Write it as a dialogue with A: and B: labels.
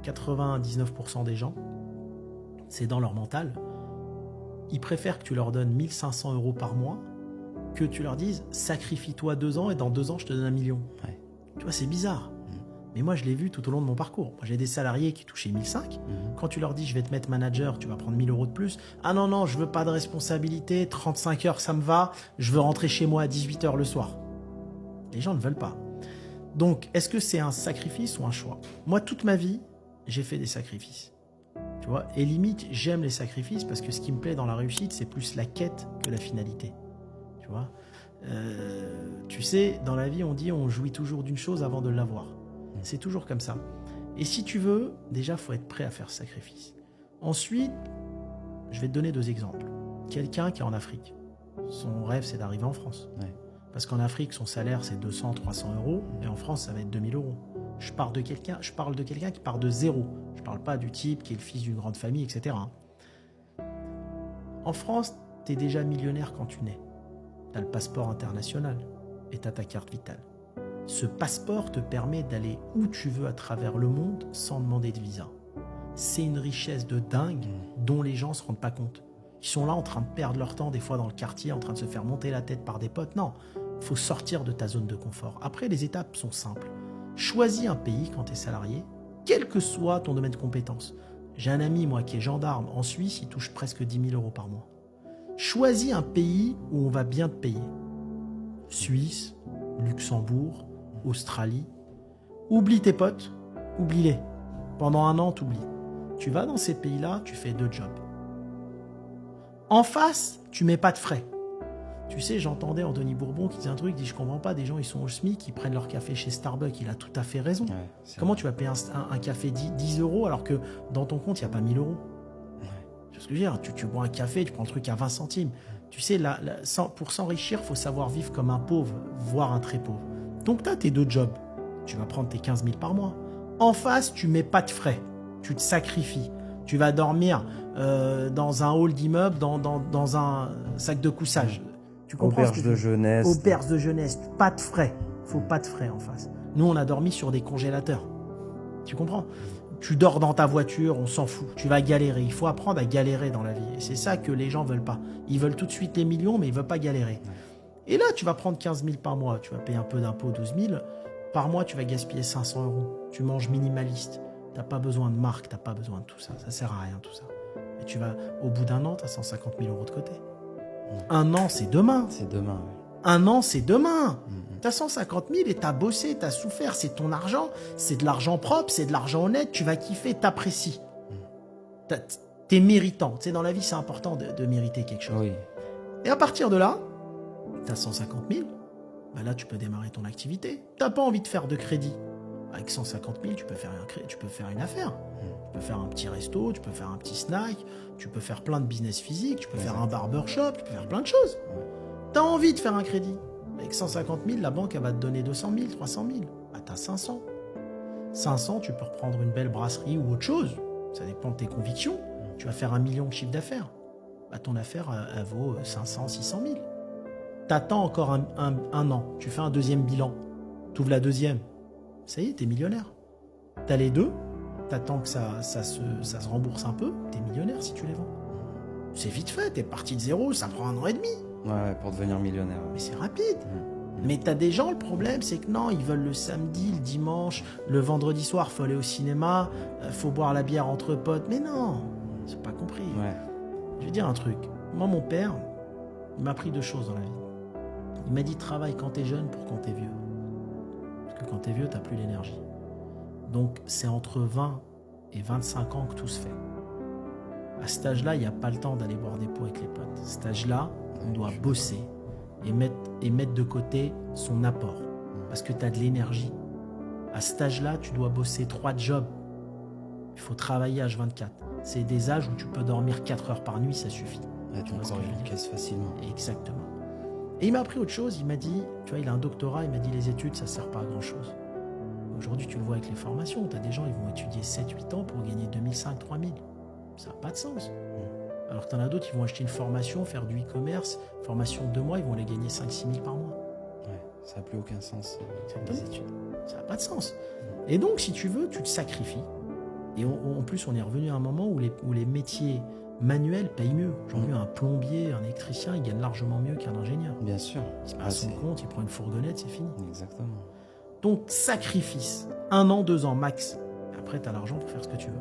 A: 99% des gens, c'est dans leur mental, ils préfèrent que tu leur donnes 1 500 € par mois que tu leur dises sacrifie-toi 2 ans et dans 2 ans je te donne 1 million.
B: Ouais.
A: Tu vois, c'est bizarre. Mais moi, je l'ai vu tout au long de mon parcours. Moi, j'ai des salariés qui touchaient 1 500. Quand tu leur dis je vais te mettre manager, tu vas prendre 1 000 € de plus. Ah non, non, je veux pas de responsabilité, 35 heures, ça me va, je veux rentrer chez moi à 18 h le soir. Les gens ne veulent pas. Donc, est-ce que c'est un sacrifice ou un choix? Moi, toute ma vie, j'ai fait des sacrifices. Tu vois, et limite, j'aime les sacrifices parce que ce qui me plaît dans la réussite, c'est plus la quête que la finalité. Tu vois, tu sais, dans la vie, on dit on jouit toujours d'une chose avant de l'avoir. C'est toujours comme ça. Et si tu veux, déjà, il faut être prêt à faire ce sacrifice. Ensuite, je vais te donner 2 exemples. Quelqu'un qui est en Afrique, son rêve, c'est d'arriver en France.
B: Ouais.
A: Parce qu'en Afrique, son salaire, c'est 200, 300 €, et en France, ça va être 2 000 €. Je parle de quelqu'un qui part de zéro. Je ne parle pas du type qui est le fils d'une grande famille, etc. En France, tu es déjà millionnaire quand tu nais. Tu as le passeport international et tu as ta carte vitale. Ce passeport te permet d'aller où tu veux à travers le monde sans demander de visa. C'est une richesse de dingue dont les gens ne se rendent pas compte. Ils sont là en train de perdre leur temps des fois dans le quartier, en train de se faire monter la tête par des potes. Non, il faut sortir de ta zone de confort. Après, les étapes sont simples. Choisis un pays quand tu es salarié, quel que soit ton domaine de compétence. J'ai un ami, moi, qui est gendarme en Suisse, il touche presque 10 000 € par mois. Choisis un pays où on va bien te payer. Suisse, Luxembourg, Australie. Oublie tes potes, oublie-les. Pendant 1 an, t'oublies. Tu vas dans ces pays-là, tu fais 2 jobs. En face, tu mets pas de frais. Tu sais, j'entendais Anthony Bourbon qui disait un truc, il dit je comprends pas, des gens ils sont au SMIC, ils prennent leur café chez Starbucks, il a tout à fait raison.
B: Ouais,
A: Comment tu vas payer un café 10 € alors que dans ton compte il n'y a pas 1 000 €?
B: Ouais.
A: C'est ce que je veux dire, tu bois un café, tu prends le truc à 20 centimes. Tu sais, pour s'enrichir, il faut savoir vivre comme un pauvre, voire un très pauvre. Donc tu as tes 2 jobs, tu vas prendre tes 15 000 par mois. En face, tu mets pas de frais, tu te sacrifies. Tu vas dormir dans un hall d'immeuble, dans un sac de couchage. Tu comprends
B: Auberge de jeunesse.
A: Auberge de jeunesse, pas de frais. Faut pas de frais en face. Nous, on a dormi sur des congélateurs. Tu comprends? Tu dors dans ta voiture, on s'en fout. Tu vas galérer. Il faut apprendre à galérer dans la vie. Et c'est ça que les gens veulent pas. Ils veulent tout de suite les millions, mais ils veulent pas galérer. Et là, tu vas prendre 15 000 par mois. Tu vas payer un peu d'impôts, 12 000. Par mois, tu vas gaspiller 500 €. Tu manges minimaliste. Tu n'as pas besoin de marque, tu n'as pas besoin de tout ça. Ça sert à rien, tout ça. Et tu vas, au bout d'1 an, tu as 150 000 € de côté. 1 an, c'est demain.
B: C'est demain, oui.
A: 1 an, c'est demain. Tu as 150 000 et tu as bossé, tu as souffert. C'est ton argent. C'est de l'argent propre, c'est de l'argent honnête. Tu vas kiffer, t'apprécies. Tu es méritant. Tu sais, dans la vie, c'est important de mériter quelque chose.
B: Oui.
A: Et à partir de là, tu as 150 000. Bah là, tu peux démarrer ton activité. Tu n'as pas envie de faire de crédit. Avec 150 000, tu peux faire une affaire. Tu peux faire un petit resto, tu peux faire un petit snack, tu peux faire plein de business physique, tu peux faire un barbershop, tu peux faire plein de choses. Tu as envie de faire un crédit. Avec 150 000, la banque, elle va te donner 200 000, 300 000. Bah, tu as 500. 500, tu peux reprendre une belle brasserie ou autre chose. Ça dépend de tes convictions. Tu vas faire 1 million de chiffre d'affaires. Bah, ton affaire, elle vaut 500, 600 000. Tu attends encore un an. Tu fais un deuxième bilan. Tu ouvres la deuxième. Ça y est, t'es millionnaire. T'as les 2, t'attends que ça se rembourse un peu, t'es millionnaire si tu les vends. C'est vite fait, t'es parti de zéro, ça prend 1 an et demi.
B: Ouais, pour devenir millionnaire.
A: Mais c'est rapide. Mais t'as des gens, le problème, c'est que non, ils veulent le samedi, le dimanche, le vendredi soir, faut aller au cinéma, faut boire la bière entre potes. Mais non, c'est pas compris.
B: Ouais.
A: Je vais dire un truc. Moi, mon père, il m'a appris 2 choses dans la vie. Il m'a dit, travaille quand t'es jeune pour quand t'es vieux. Parce que quand t'es vieux, t'as plus l'énergie. Donc, c'est entre 20 et 25 ans que tout se fait. À cet âge-là, il n'y a pas le temps d'aller boire des pots avec les potes. À cet âge-là, on doit bosser et mettre de côté son apport. Parce que tu as de l'énergie. À cet âge-là, tu dois bosser 3 jobs. Il faut travailler H24. C'est des âges où tu peux dormir 4 heures par nuit, ça suffit.
B: Ouais, ton corps, il casse facilement.
A: Exactement. Et il m'a appris autre chose, il m'a dit, tu vois, il a un doctorat, il m'a dit les études, ça ne sert pas à grand-chose. Aujourd'hui, tu le vois avec les formations, tu as des gens, ils vont étudier 7-8 ans pour gagner 2005, 3000. Ça n'a pas de sens. Alors que tu en as d'autres, ils vont acheter une formation, faire du e-commerce, formation de 2 mois, ils vont les gagner 5-6 000 par mois.
B: Ouais, ça n'a plus aucun sens, les études.
A: Ça n'a pas de sens. Et donc, si tu veux, tu te sacrifies. Et en plus, on est revenu à un moment où les métiers manuels payent mieux. Aujourd'hui, un plombier, un électricien, il gagne largement mieux qu'un ingénieur.
B: Bien sûr.
A: Il se passe son compte, il prend une fourgonnette, c'est fini.
B: Exactement.
A: Donc, sacrifice. 1 an, 2 ans max. Après, tu as l'argent pour faire ce que tu veux.